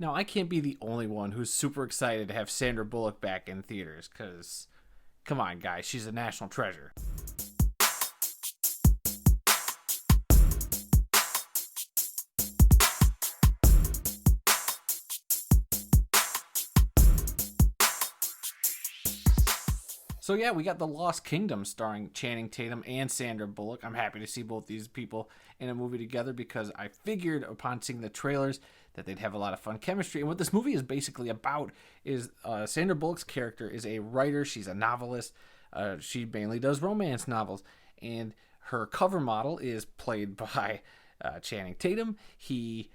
Now, I can't be the only one who's super excited to have Sandra Bullock back in theaters, because, come on, guys, she's a national treasure. So yeah, we got The Lost Kingdom starring Channing Tatum and Sandra Bullock. I'm happy to see both these people in a movie together because I figured upon seeing the trailers that they'd have a lot of fun chemistry. And what this movie is basically about is Sandra Bullock's character is a writer. She's a novelist. She mainly does romance novels. And her cover model is played by Channing Tatum. He,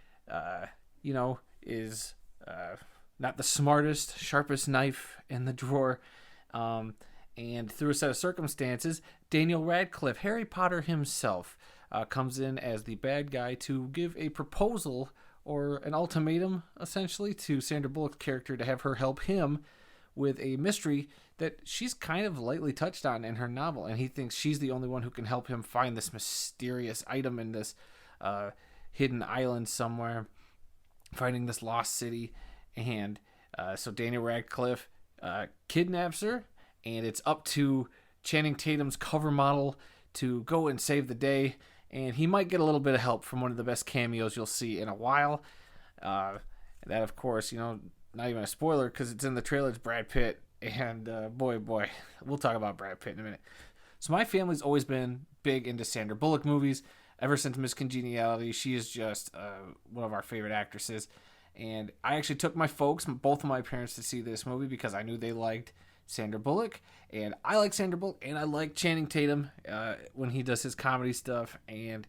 is not the smartest, sharpest knife in the drawer. And through a set of circumstances, Daniel Radcliffe, Harry Potter himself, comes in as the bad guy to give a proposal or an ultimatum, essentially, to Sandra Bullock's character to have her help him with a mystery that she's kind of lightly touched on in her novel. And he thinks she's the only one who can help him find this mysterious item in this hidden island somewhere, finding this lost city. And so Daniel Radcliffe kidnaps her. And it's up to Channing Tatum's cover model to go and save the day. And he might get a little bit of help from one of the best cameos you'll see in a while. That, of course, not even a spoiler because it's in the trailer. It's Brad Pitt. And boy, we'll talk about Brad Pitt in a minute. So my family's always been big into Sandra Bullock movies. Ever since Miss Congeniality, she is just one of our favorite actresses. And I actually took my folks, both of my parents, to see this movie because I knew they liked Sandra Bullock, and I like Sandra Bullock, and I like Channing Tatum when he does his comedy stuff, and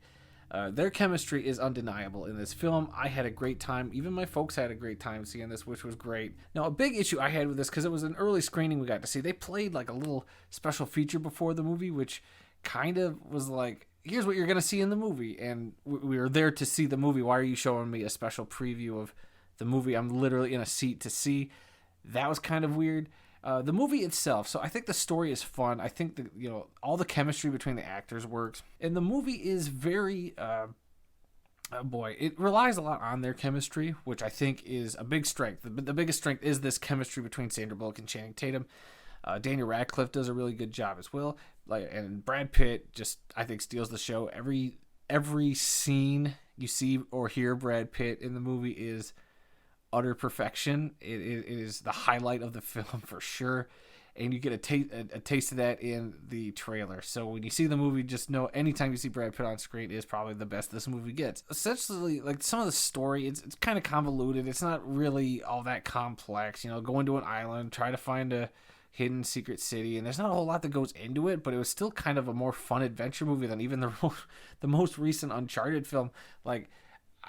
their chemistry is undeniable in this film. I had a great time. Even my folks had a great time seeing this, which was great. Now, a big issue I had with this, because it was an early screening we got to see, they played like a little special feature before the movie, which kind of was like, here's what you're going to see in the movie, and we were there to see the movie. Why are you showing me a special preview of the movie I'm literally in a seat to see? That was kind of weird. The movie itself, so I think the story is fun. I think that all the chemistry between the actors works, and the movie is very, it relies a lot on their chemistry, which I think is a big strength. The biggest strength is this chemistry between Sandra Bullock and Channing Tatum. Daniel Radcliffe does a really good job as well, and Brad Pitt just I think steals the show. Every scene you see or hear Brad Pitt in the movie is utter perfection. It is the highlight of the film for sure, and you get a taste of that in the trailer. So when you see the movie, just know anytime you see Brad Pitt on screen is probably the best this movie gets. Essentially, like some of the story, it's kind of convoluted. It's not really all that complex. Going to an island, try to find a hidden secret city, and there's not a whole lot that goes into it, but it was still kind of a more fun adventure movie than even the most recent Uncharted film. Like,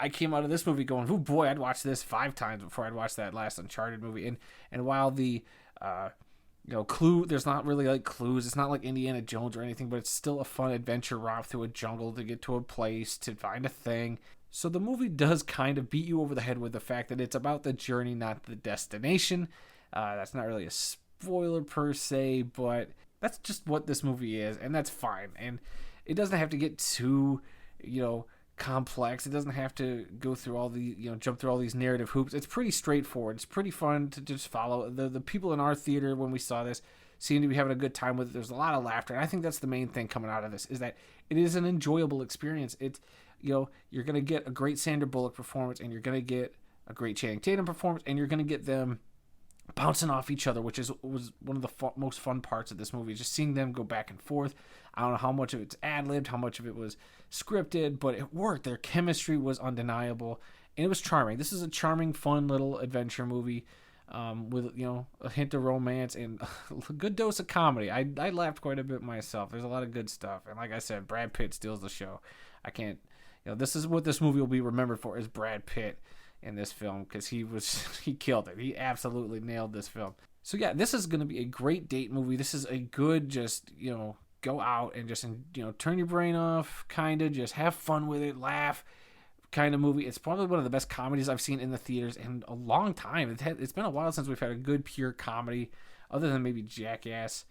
I came out of this movie going, oh boy, I'd watch this 5 times before I'd watch that last Uncharted movie. And while the clue, there's not really like clues. It's not like Indiana Jones or anything, but it's still a fun adventure romp through a jungle to get to a place to find a thing. So the movie does kind of beat you over the head with the fact that it's about the journey, not the destination. That's not really a spoiler per se, but that's just what this movie is, and that's fine. And it doesn't have to get too, complex. It doesn't have to go through all the jump through all these narrative hoops. It's pretty straightforward. It's pretty fun to just follow. The people in our theater when we saw this seemed to be having a good time with it. There's a lot of laughter, and I think that's the main thing coming out of this is that it is an enjoyable experience. It's you're gonna get a great Sandra Bullock performance, and you're gonna get a great Channing Tatum performance, and you're gonna get them bouncing off each other, which was one of the most fun parts of this movie, just seeing them go back and forth. I don't know how much of it's ad-libbed, how much of it was scripted, but it worked. Their chemistry was undeniable, and it was charming. This is a charming, fun little adventure movie with a hint of romance and a good dose of comedy. I laughed quite a bit myself. There's a lot of good stuff, and like I said, Brad Pitt steals the show. I can't, this is what this movie will be remembered for, is Brad Pitt in this film, because he killed it. He absolutely nailed this film. So yeah, this is going to be a great date movie. This is a good just go out and just turn your brain off, kind of just have fun with it, laugh kind of movie. It's probably one of the best comedies I've seen in the theaters in a long time. It's been a while since we've had a good pure comedy, other than maybe Jackass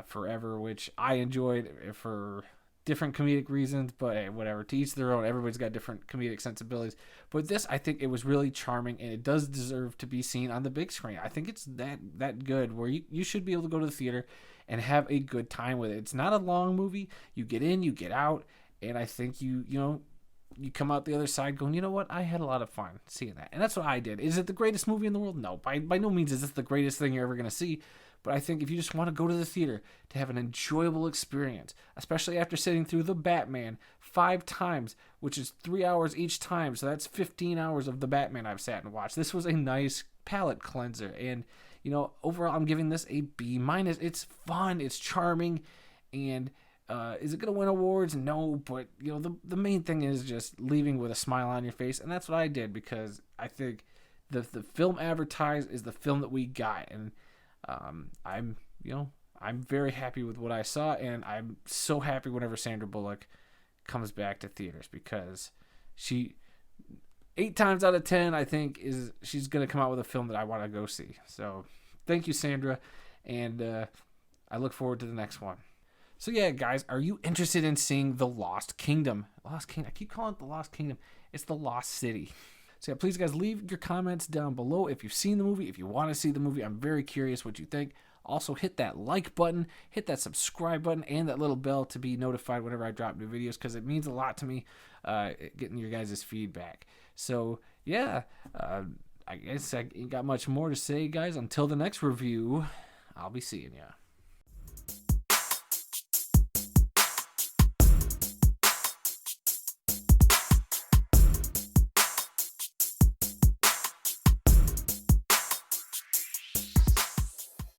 Forever, which I enjoyed for different comedic reasons, but hey, whatever. To each their own. Everybody's got different comedic sensibilities. But this, I think it was really charming, and it does deserve to be seen on the big screen. I think it's that good where you should be able to go to the theater and have a good time with it. It's not a long movie. You get in, you get out, and I think you come out the other side going, you know what? I had a lot of fun seeing that. And that's what I did. Is it the greatest movie in the world? No. By no means is this the greatest thing you're ever going to see. But I think if you just want to go to the theater to have an enjoyable experience, especially after sitting through The Batman 5 times, which is 3 hours each time, so that's 15 hours of The Batman I've sat and watched. This was a nice palate cleanser. And, overall, I'm giving this a B-. It's fun, it's charming, and is it going to win awards? No, but, the main thing is just leaving with a smile on your face, and that's what I did, because I think the film advertised is the film that we got, and I'm very happy with what I saw, and I'm so happy whenever Sandra Bullock comes back to theaters, because she 8 times out of 10 I think she's gonna come out with a film that I want to go see. So thank you, Sandra, and I look forward to the next one. So yeah, guys, are you interested in seeing The Lost Kingdom? I keep calling it The Lost Kingdom. It's The Lost City. So yeah, please guys, leave your comments down below if you've seen the movie, if you want to see the movie. I'm very curious what you think. Also, hit that like button, hit that subscribe button, and that little bell to be notified whenever I drop new videos, because it means a lot to me getting your guys' feedback. So yeah, I guess I ain't got much more to say, guys. Until the next review, I'll be seeing ya.